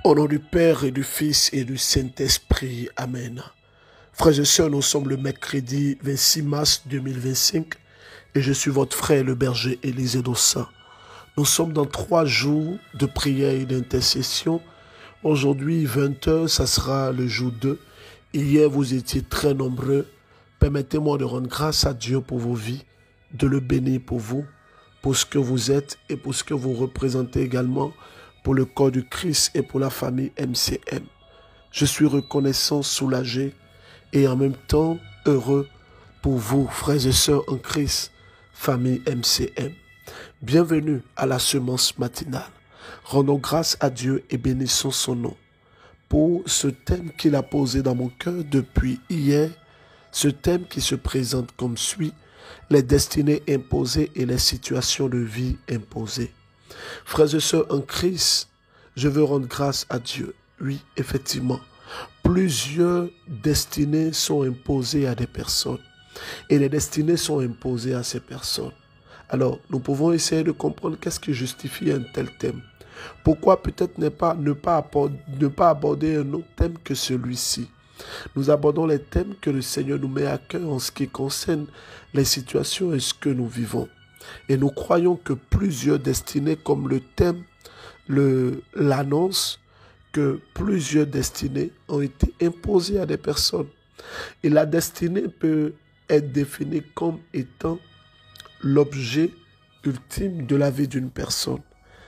Au nom du Père et du Fils et du Saint-Esprit. Amen. Frères et sœurs, nous sommes le mercredi 26 mars 2025 et je suis votre frère le berger Élisée Dossa. Nous sommes dans 3 jours de prière et d'intercession. Aujourd'hui, 20 h, ça sera le jour 2. Hier, vous étiez très nombreux. Permettez-moi de rendre grâce à Dieu pour vos vies, de le bénir pour vous, pour ce que vous êtes et pour ce que vous représentez également pour le corps du Christ et pour la famille MCM. Je suis reconnaissant, soulagé et en même temps heureux pour vous, frères et sœurs en Christ, famille MCM. Bienvenue à la semence matinale. Rendons grâce à Dieu et bénissons son nom pour ce thème qu'il a posé dans mon cœur depuis hier, ce thème qui se présente comme suit: les destinées imposées et les situations de vie imposées. Frères et sœurs en Christ, je veux rendre grâce à Dieu. Oui, effectivement, plusieurs destinées sont imposées à des personnes et les destinées sont imposées à ces personnes. Alors, nous pouvons essayer de comprendre qu'est-ce qui justifie un tel thème. Pourquoi peut-être ne pas aborder un autre thème que celui-ci. Nous abordons les thèmes que le Seigneur nous met à cœur en ce qui concerne les situations et ce que nous vivons. Et nous croyons que plusieurs destinées, comme le thème l'annonce, que plusieurs destinées ont été imposées à des personnes. Et la destinée peut être définie comme étant l'objet ultime de la vie d'une personne.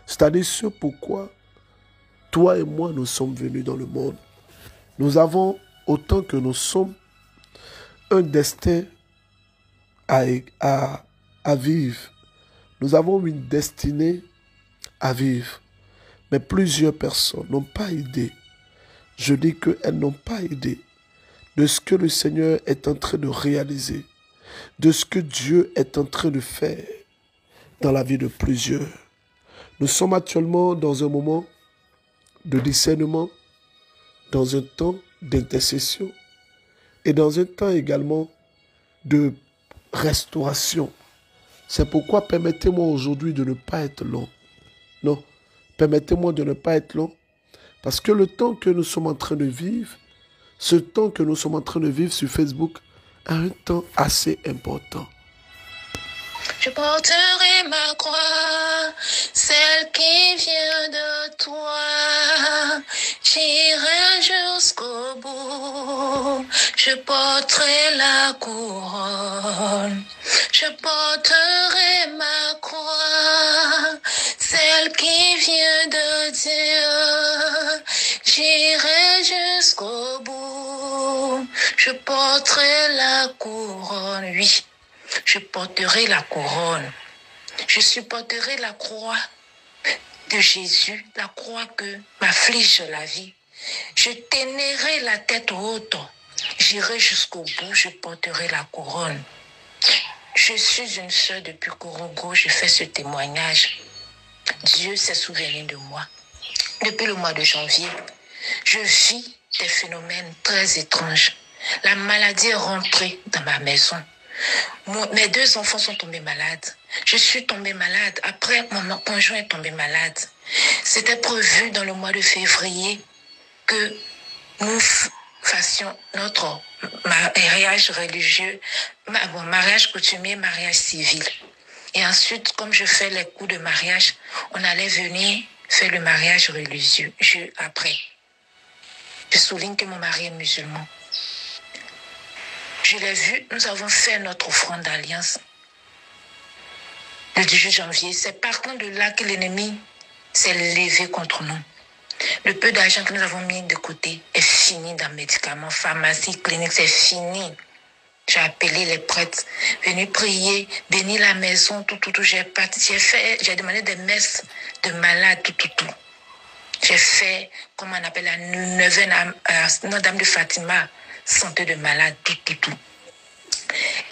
C'est-à-dire ce pourquoi toi et moi nous sommes venus dans le monde. Nous avons, autant que nous sommes, un destin à vivre. Nous avons une destinée à vivre. Mais plusieurs personnes n'ont pas idée. Je dis qu'elles n'ont pas idée de ce que le Seigneur est en train de réaliser, de ce que Dieu est en train de faire dans la vie de plusieurs. Nous sommes actuellement dans un moment de discernement, dans un temps d'intercession et dans un temps également de restauration. C'est pourquoi permettez-moi aujourd'hui de ne pas être long. Non, permettez-moi de ne pas être long. Parce que le temps que nous sommes en train de vivre, ce temps que nous sommes en train de vivre sur Facebook, est un temps assez important. Je porterai ma croix, celle qui vient de toi. J'irai jusqu'au bout, je porterai la couronne. Je porterai ma croix, celle qui vient de Dieu. J'irai jusqu'au bout, je porterai la couronne, oui. Je porterai la couronne. Je supporterai la croix de Jésus, la croix que m'afflige la vie. Je ténerai la tête haute. J'irai jusqu'au bout, je porterai la couronne. Je suis une sœur depuis Kourougo, je fais ce témoignage. Dieu s'est souvenu de moi. Depuis le mois de janvier, je vis des phénomènes très étranges. La maladie est rentrée dans ma maison. Mes 2 enfants sont tombés malades. Je suis tombée malade. Après, mon conjoint est tombé malade. C'était prévu dans le mois de février que nous fassions notre mariage religieux, mariage coutumier, mariage civil. Et ensuite, comme je fais les coups de mariage, on allait venir faire le mariage religieux après. Je souligne que mon mari est musulman. Je l'ai vu, nous avons fait notre offrande d'alliance le 18 janvier. C'est partant de là que l'ennemi s'est levé contre nous. Le peu d'argent que nous avons mis de côté est fini dans médicaments, pharmacie, clinique, c'est fini. J'ai appelé les prêtres, venus prier, bénir la maison, tout. J'ai demandé des messes de malades, tout. J'ai fait, comment on appelle la neuvaine à Notre-Dame de Fatima, santé de malade, tout.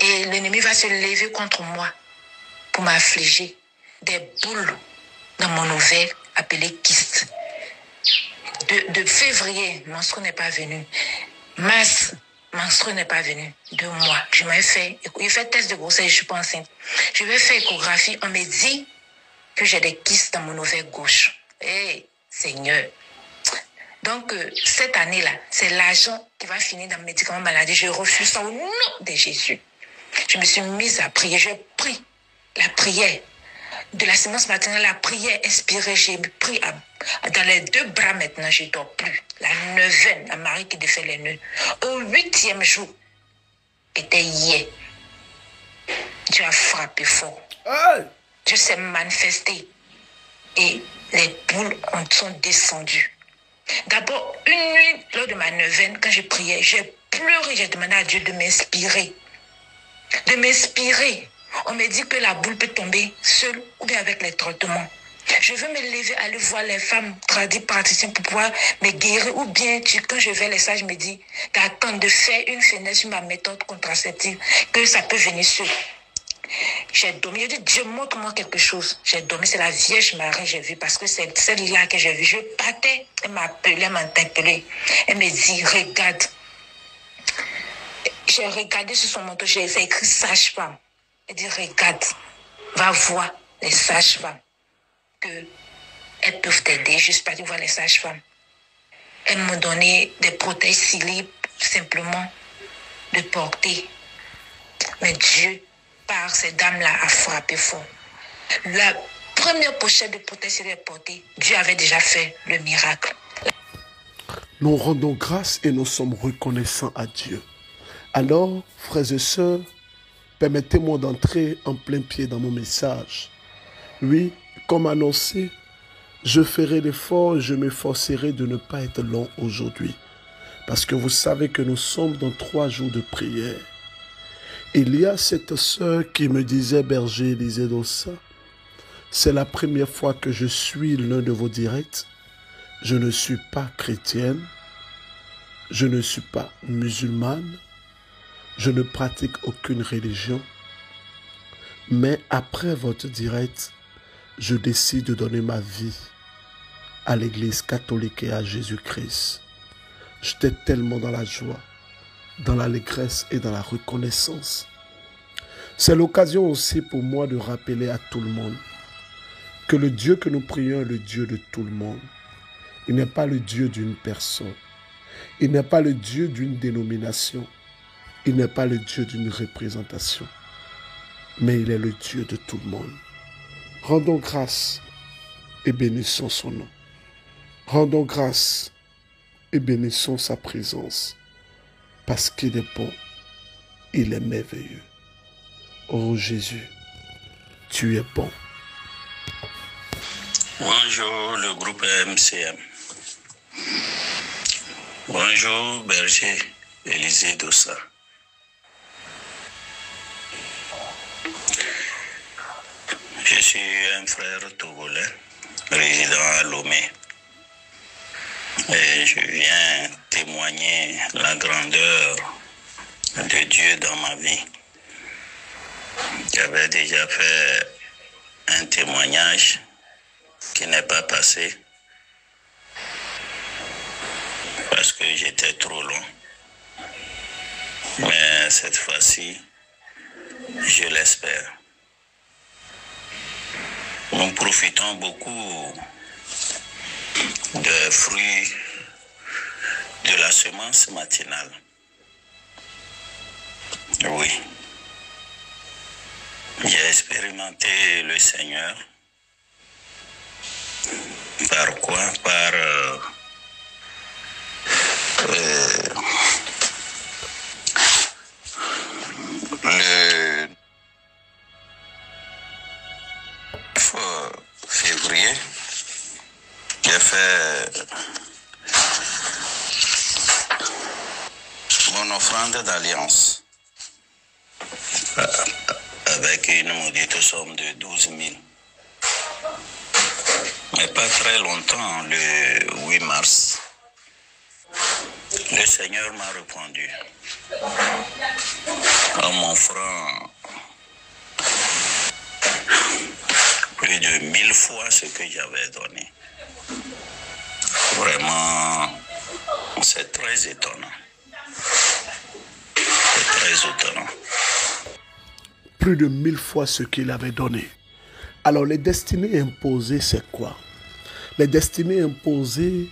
Et l'ennemi va se lever contre moi pour m'affliger. Des boules dans mon ovaire appelées kystes. De février, menstru n'est pas venu. Mars, menstru n'est pas venu. 2 mois. Je fait test de grossesse, je suis pas enceinte. Je vais faire échographie. On me dit que j'ai des kystes dans mon ovaire gauche. Seigneur, cette année-là, c'est l'argent qui va finir dans le médicament maladie. Je refuse ça au nom de Jésus. Je me suis mise à prier. J'ai pris la prière. De la sémence maternelle, la prière inspirée, j'ai pris dans les 2 bras maintenant, je ne dors plus. La 9e, la Marie qui défait les nœuds. Au 8e jour, qui était hier, Dieu a frappé fort. Hey! Dieu s'est manifesté et les boules sont descendues. D'abord, une nuit, lors de ma 9e, quand je priais, j'ai pleuré, j'ai demandé à Dieu de m'inspirer. De m'inspirer. On me dit que la boule peut tomber seule ou bien avec les traitements. Je veux me lever, aller voir les femmes praticiennes pour pouvoir me guérir. Ou bien, quand je vais les sages, je me dis d'attendre de faire une fenêtre sur ma méthode contraceptive, que ça peut venir seul. J'ai dormi, j'ai dit, Dieu, montre-moi quelque chose. J'ai dormi, c'est la Vierge Marie, j'ai vu, parce que c'est celle-là que j'ai vue. Je partais, elle m'appelait, elle m'interpellait. Elle me dit, regarde. J'ai regardé sur son manteau, j'ai écrit sage-femme. Elle dit, regarde, va voir les sages-femmes, qu'elles peuvent t'aider, juste pas de voir les sages-femmes. Elles m'ont donné des prothèses ciliées, simplement, de porter. Mais Dieu, par ces dames-là, a frappé fort. La première pochette de prothèses ciliées portée, Dieu avait déjà fait le miracle. Nous rendons grâce et nous sommes reconnaissants à Dieu. Alors, frères et sœurs, permettez-moi d'entrer en plein pied dans mon message. Oui, comme annoncé, je ferai l'effort et je m'efforcerai de ne pas être long aujourd'hui. Parce que vous savez que nous sommes dans 3 jours de prière. Il y a cette sœur qui me disait, berger Élisée Dossa, c'est la première fois que je suis l'un de vos directs. Je ne suis pas chrétienne. Je ne suis pas musulmane. Je ne pratique aucune religion, mais après votre direct, je décide de donner ma vie à l'Église catholique et à Jésus-Christ. J'étais tellement dans la joie, dans l'allégresse et dans la reconnaissance. C'est l'occasion aussi pour moi de rappeler à tout le monde que le Dieu que nous prions est le Dieu de tout le monde. Il n'est pas le Dieu d'une personne. Il n'est pas le Dieu d'une dénomination. Il n'est pas le Dieu d'une représentation, mais il est le Dieu de tout le monde. Rendons grâce et bénissons son nom. Rendons grâce et bénissons sa présence, parce qu'il est bon, il est merveilleux. Oh Jésus, tu es bon. Bonjour le groupe MCM. Bonjour berger Élisée Dossa. Je suis un frère togolais, résident à Lomé. Et je viens témoigner la grandeur de Dieu dans ma vie. J'avais déjà fait un témoignage qui n'est pas passé parce que j'étais trop long. Mais cette fois-ci, je l'espère. Nous profitons beaucoup des fruits de la semence matinale. Oui. J'ai expérimenté le Seigneur. Par quoi? Par le 9 février, j'ai fait mon offrande d'alliance avec une maudite somme de 12 000. Mais pas très longtemps, le 8 mars, le Seigneur m'a répondu en m'offrant plus de 1000 fois ce que j'avais donné. Vraiment, c'est très étonnant. C'est très étonnant. Plus de 1000 fois ce qu'il avait donné. Alors, les destinées imposées, c'est quoi? Les destinées imposées,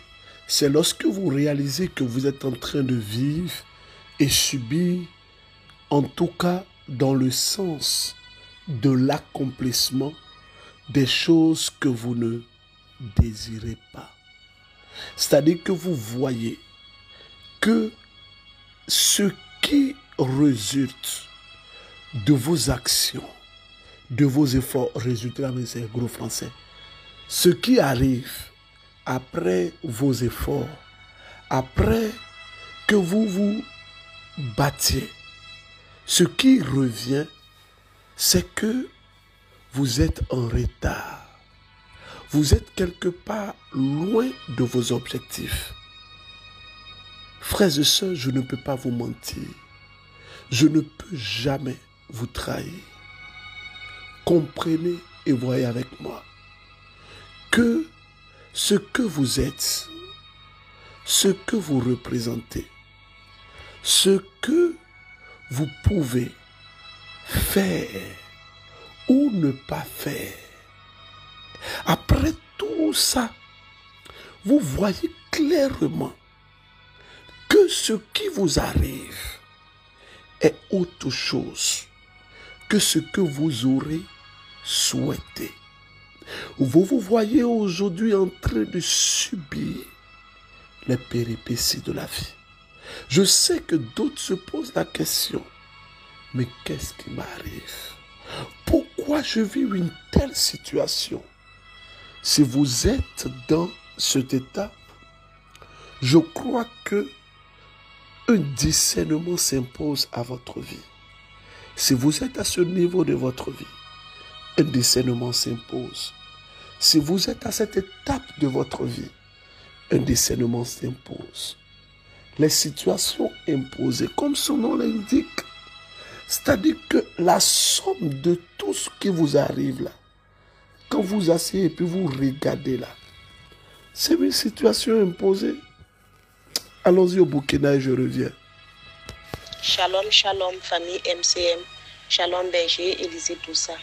c'est lorsque vous réalisez que vous êtes en train de vivre et subir, en tout cas dans le sens de l'accomplissement des choses que vous ne désirez pas. C'est-à-dire que vous voyez que ce qui résulte de vos actions, de vos efforts, résultat, mais c'est gros français, ce qui arrive après vos efforts, après que vous vous battiez, ce qui revient, c'est que vous êtes en retard. Vous êtes quelque part loin de vos objectifs. Frères et sœurs, je ne peux pas vous mentir. Je ne peux jamais vous trahir. Comprenez et voyez avec moi que ce que vous êtes, ce que vous représentez, ce que vous pouvez faire ou ne pas faire, après tout ça, vous voyez clairement que ce qui vous arrive est autre chose que ce que vous aurez souhaité. Vous vous voyez aujourd'hui en train de subir les péripéties de la vie. Je sais que d'autres se posent la question, mais qu'est-ce qui m'arrive? Pourquoi je vis une telle situation? Si vous êtes dans cet état, je crois que un discernement s'impose à votre vie. Si vous êtes à ce niveau de votre vie, un discernement s'impose. Si vous êtes à cette étape de votre vie, un discernement s'impose. Les situations imposées, comme son nom l'indique, c'est-à-dire que la somme de tout ce qui vous arrive là, quand vous asseyez et puis vous regardez là, c'est une situation imposée. Allons-y au Burkina et je reviens. Shalom, shalom, famille MCM. Shalom, berger, Élisée Doussa.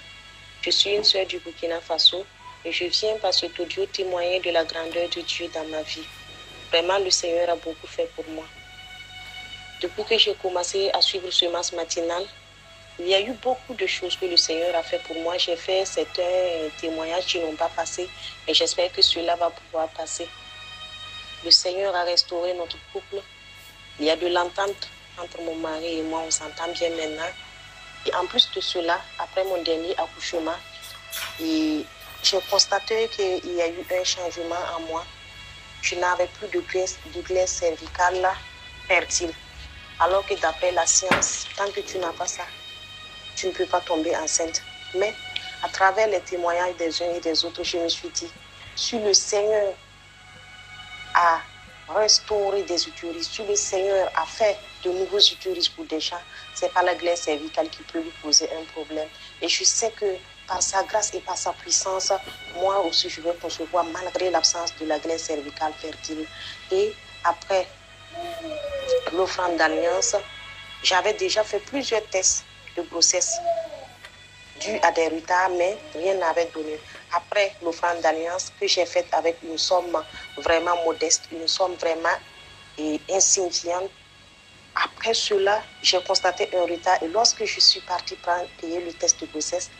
Je suis une sœur du Burkina Faso et je viens par cet audio témoigner de la grandeur de Dieu dans ma vie. Vraiment, le Seigneur a beaucoup fait pour moi. Depuis que j'ai commencé à suivre ce masse matinal, il y a eu beaucoup de choses que le Seigneur a fait pour moi. J'ai fait certains témoignages qui n'ont pas passé et j'espère que cela va pouvoir passer. Le Seigneur a restauré notre couple. Il y a de l'entente entre mon mari et moi, on s'entend bien maintenant. Et en plus de cela, après mon dernier accouchement, j'ai constaté qu'il y a eu un changement en moi. Je n'avais plus de glande cervicale fertile. Alors que d'après la science, tant que tu n'as pas ça, tu ne peux pas tomber enceinte. Mais à travers les témoignages des uns et des autres, je me suis dit, si le Seigneur a restauré des utérus, si le Seigneur a fait de nouveaux utérus pour des gens, ce n'est pas la glande cervicale qui peut lui poser un problème. Et je sais que par sa grâce et par sa puissance, moi aussi je vais concevoir malgré l'absence de la glande cervicale fertile. Et après l'offrande d'alliance, j'avais déjà fait plusieurs tests de grossesse dus à des retards, mais rien n'avait donné. Après l'offrande d'alliance que j'ai faite avec une somme vraiment modeste, une somme vraiment insignifiante, après cela, j'ai constaté un retard et lorsque je suis partie payer le test de grossesse,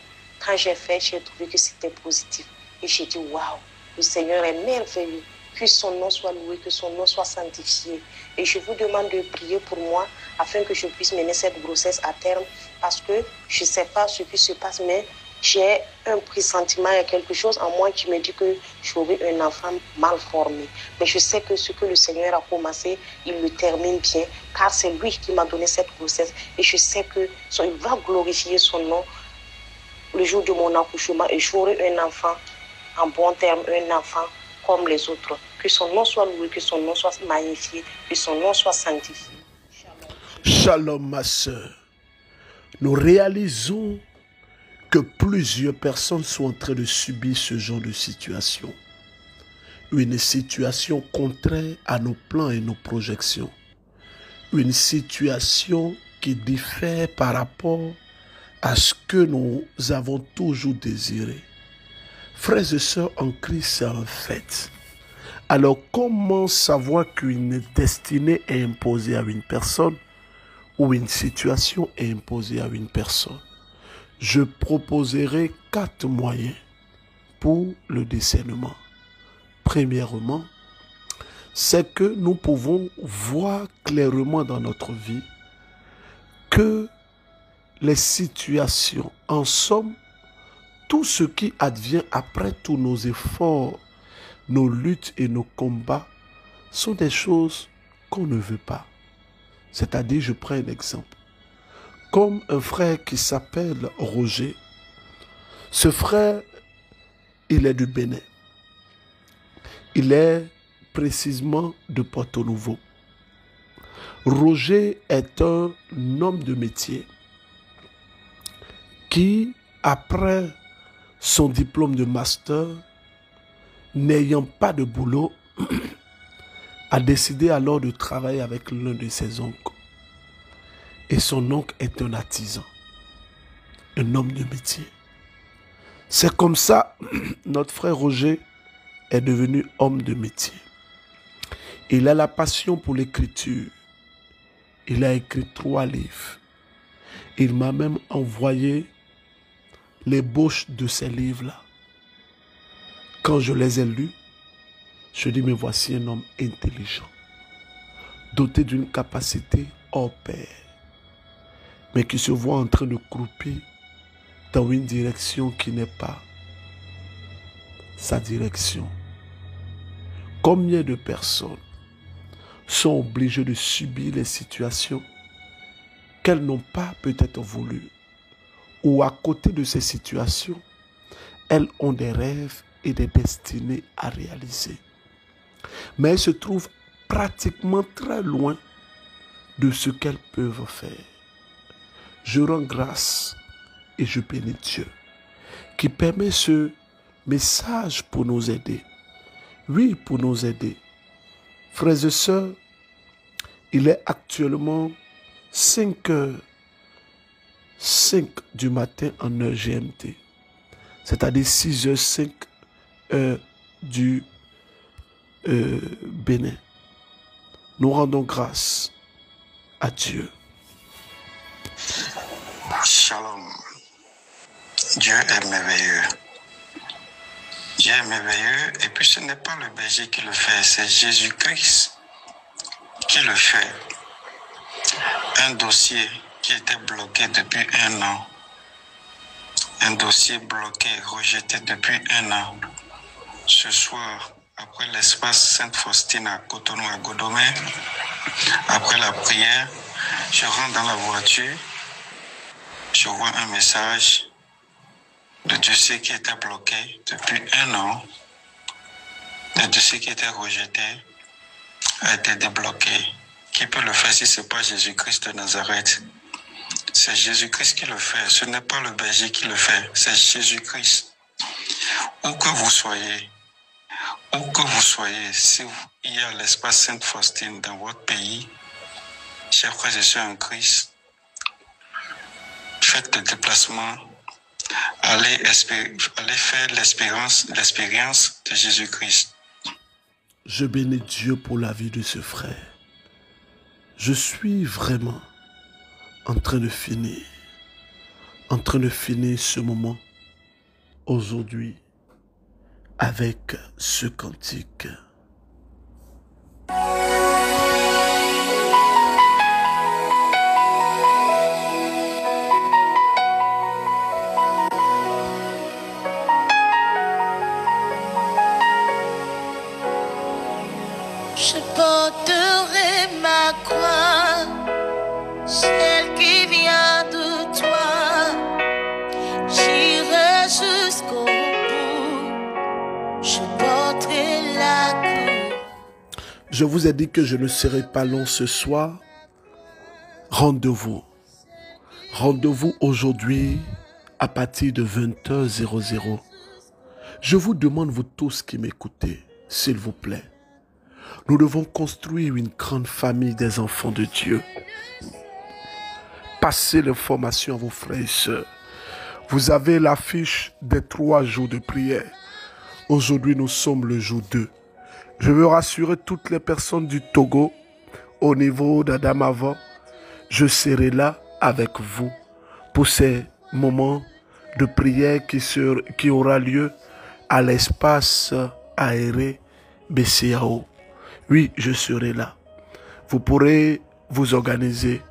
quand j'ai fait, j'ai trouvé que c'était positif. Et j'ai dit, waouh, le Seigneur est merveilleux. Que son nom soit loué, que son nom soit sanctifié. Et je vous demande de prier pour moi afin que je puisse mener cette grossesse à terme parce que je ne sais pas ce qui se passe, mais j'ai un pressentiment, il y a quelque chose en moi qui me dit que j'aurai un enfant mal formé. Mais je sais que ce que le Seigneur a commencé, il le termine bien, car c'est lui qui m'a donné cette grossesse. Et je sais qu'il va glorifier son nom le jour de mon accouchement et j'aurai un enfant en bon terme, un enfant comme les autres. Que son nom soit loué, que son nom soit magnifié, que son nom soit sanctifié. Shalom, ma sœur. Nous réalisons que plusieurs personnes sont en train de subir ce genre de situation. Une situation contraire à nos plans et nos projections. Une situation qui diffère par rapport à ce que nous avons toujours désiré. Frères et sœurs en Christ, c'est un fait. Alors, comment savoir qu'une destinée est imposée à une personne ou une situation est imposée à une personne? Je proposerai 4 moyens pour le discernement. Premièrement, c'est que nous pouvons voir clairement dans notre vie que les situations, en somme, tout ce qui advient après tous nos efforts, nos luttes et nos combats, sont des choses qu'on ne veut pas. C'est-à-dire, je prends un exemple. Comme un frère qui s'appelle Roger. Ce frère, il est du Bénin. Il est précisément de Porto-Nouveau. Roger est un homme de métier qui, après son diplôme de master, n'ayant pas de boulot, a décidé alors de travailler avec l'un de ses oncles. Et son oncle est un artisan, un homme de métier. C'est comme ça, notre frère Roger est devenu homme de métier. Il a la passion pour l'écriture. Il a écrit 3 livres. Il m'a même envoyé l'ébauche de ces livres-là. Quand je les ai lus, je dis, mais voici un homme intelligent, doté d'une capacité hors pair, mais qui se voit en train de croupir dans une direction qui n'est pas sa direction. Combien de personnes sont obligées de subir les situations qu'elles n'ont pas peut-être voulu, ou à côté de ces situations, elles ont des rêves et des destinées à réaliser. Mais elles se trouvent pratiquement très loin de ce qu'elles peuvent faire. Je rends grâce et je bénis Dieu qui permet ce message pour nous aider. Oui, pour nous aider. Frères et sœurs, il est actuellement 5h05 du matin en heure GMT. C'est-à-dire 6h05 heure du Bénin. Nous rendons grâce à Dieu. Shalom. Dieu est merveilleux. Dieu est merveilleux et puis ce n'est pas le berger qui le fait, c'est Jésus-Christ qui le fait. Un dossier qui était bloqué depuis 1 an. Un dossier bloqué, rejeté depuis 1 an. Ce soir, après l'espace Sainte-Faustine à Cotonou, à Godomé, après la prière, je rentre dans la voiture, je vois un message. Le dossier qui était bloqué depuis 1 an, le dossier qui était rejeté, a été débloqué. Qui peut le faire si ce n'est pas Jésus-Christ de Nazareth? C'est Jésus-Christ qui le fait. Ce n'est pas le berger qui le fait. C'est Jésus-Christ. Où que vous soyez, si il y a l'espace Sainte-Faustine dans votre pays, chers frères et sœurs en Christ, faites le déplacement. Allez faire l'expérience de Jésus-Christ. Je bénis Dieu pour la vie de ce frère. Je suis vraiment en train de finir ce moment aujourd'hui avec ce cantique. Je porterai ma croix, celle qui vient de toi. J'irai jusqu'au bout, je porterai la croix. Je vous ai dit que je ne serai pas long ce soir. Rendez-vous aujourd'hui à partir de 20h00. Je vous demande, vous tous qui m'écoutez, s'il vous plaît, nous devons construire une grande famille des enfants de Dieu. Passez l'information à vos frères et sœurs. Vous avez l'affiche des 3 jours de prière. Aujourd'hui, nous sommes le jour 2. Je veux rassurer toutes les personnes du Togo au niveau d'Adamavan. Je serai là avec vous pour ces moments de prière qui aura lieu à l'espace aéré BCAO. Oui, je serai là. Vous pourrez vous organiser.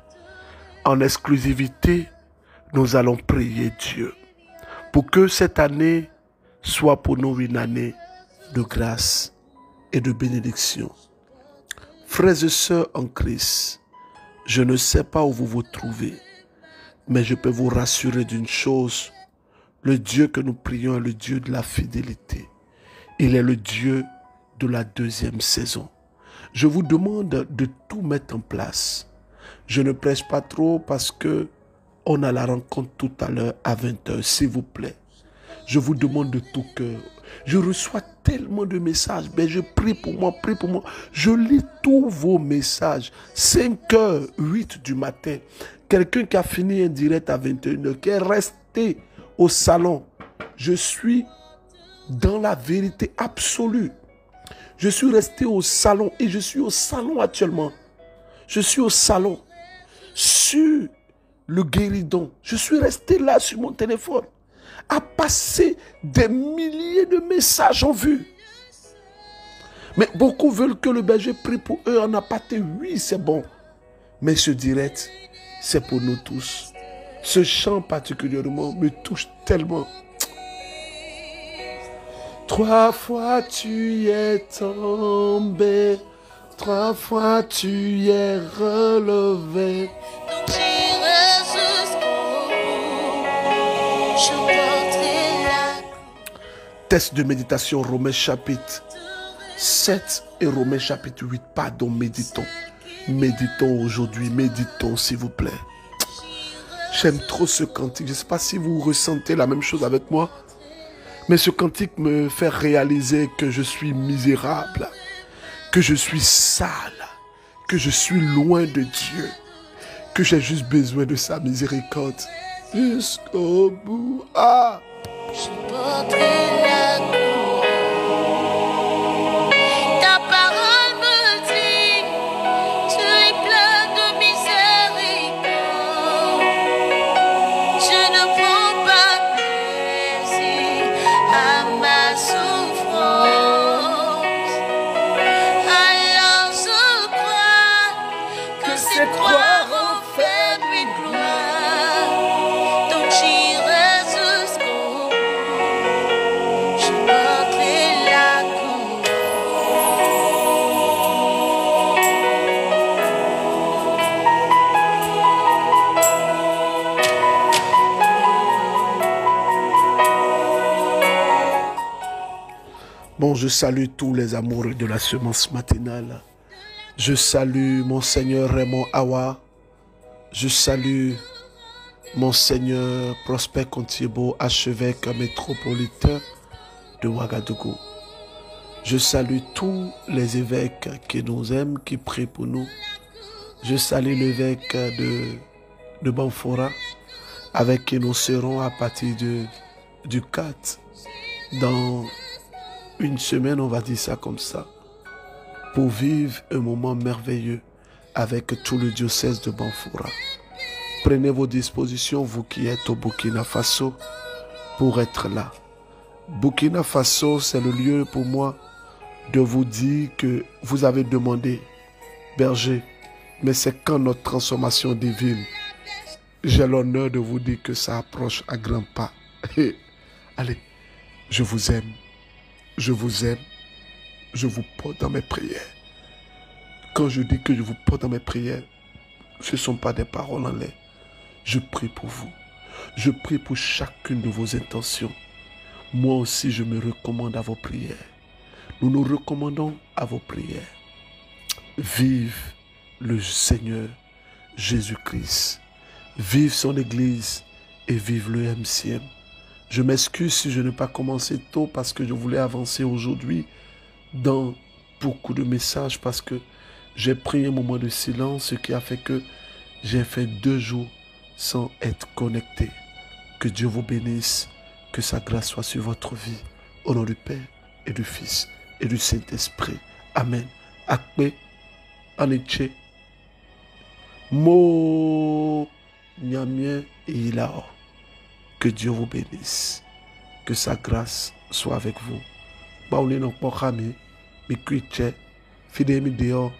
En exclusivité, nous allons prier Dieu pour que cette année soit pour nous une année de grâce et de bénédiction. Frères et sœurs en Christ, je ne sais pas où vous vous trouvez, mais je peux vous rassurer d'une chose. Le Dieu que nous prions est le Dieu de la fidélité. Il est le Dieu de la deuxième saison. Je vous demande de tout mettre en place. Je ne prêche pas trop parce que on a la rencontre tout à l'heure à 20h, s'il vous plaît. Je vous demande de tout cœur. Je reçois tellement de messages. Mais je prie pour moi, prie pour moi. Je lis tous vos messages. 5h08 du matin. Quelqu'un qui a fini un direct à 21h, qui est resté au salon. Je suis dans la vérité absolue. Je suis resté au salon et je suis au salon actuellement. Je suis au salon sur le guéridon. Je suis resté là sur mon téléphone à passer des milliers de messages en vue. Mais beaucoup veulent que le berger prie pour eux en aparté. Oui, c'est bon. Mais ce direct, c'est pour nous tous. Ce chant particulièrement me touche tellement. 3 fois tu y es tombé, 3 fois tu y es relevé. Donc j'irai jusqu'au bout, je porterai la... Texte de méditation, Romains chapitre 7 et Romains chapitre 8. Pardon, méditons. Méditons aujourd'hui, méditons s'il vous plaît. J'aime trop ce cantique. Je ne sais pas si vous ressentez la même chose avec moi. Mais ce cantique me fait réaliser que je suis misérable, que je suis sale, que je suis loin de Dieu, que j'ai juste besoin de sa miséricorde. Jusqu'au bout. Ah! Je porterai la couronne. Ta parole me dit, tu es plein de miséricorde. Je ne prends pas plaisir à ma souffrance. Alors je crois que c'est croire au fait de gloire. Donc j'irai jusqu'au bout, je porterai la couronne. Bon, je salue tous les amoureux de la semence matinale. Je salue Monseigneur Raymond Awa. Je salue Monseigneur Prosper Contiebo, archevêque métropolitain de Ouagadougou. Je salue tous les évêques qui nous aiment, qui prient pour nous. Je salue l'évêque de Banfora, avec qui nous serons à partir du 4. Dans une semaine, on va dire ça comme ça, pour vivre un moment merveilleux avec tout le diocèse de Banfora. Prenez vos dispositions, vous qui êtes au Burkina Faso, pour être là. Burkina Faso, c'est le lieu pour moi de vous dire que vous avez demandé, berger, mais c'est quand notre transformation divine. J'ai l'honneur de vous dire que ça approche à grands pas. Allez, je vous aime. Je vous aime. Je vous porte dans mes prières. Quand je dis que je vous porte dans mes prières, ce ne sont pas des paroles en l'air. Je prie pour vous. Je prie pour chacune de vos intentions. Moi aussi, je me recommande à vos prières. Nous nous recommandons à vos prières. Vive le Seigneur Jésus-Christ. Vive son Église et vive le MCM. Je m'excuse si je n'ai pas commencé tôt parce que je voulais avancer aujourd'hui dans beaucoup de messages parce que j'ai pris un moment de silence, ce qui a fait que j'ai fait 2 jours sans être connecté. Que Dieu vous bénisse, que sa grâce soit sur votre vie. Au nom du Père et du Fils et du Saint-Esprit. Amen. Akpe, Aniche, Mo, Nyamien et Ilao. Que Dieu vous bénisse. Que sa grâce soit avec vous. Baouli non pokame, mi kuiche, fide mi deo,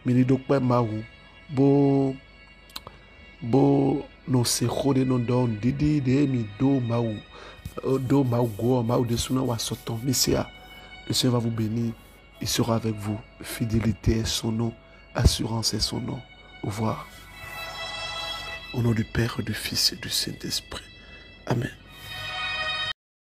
mi ni dokpe maou, bo no se khode non don didi de mi do maou go maou de suna wa soton misia. Le Seigneur va vous bénir, il sera avec vous. Fidélité est son nom, assurance est son nom. Au revoir. Au nom du Père, du Fils et du Saint-Esprit. Amen.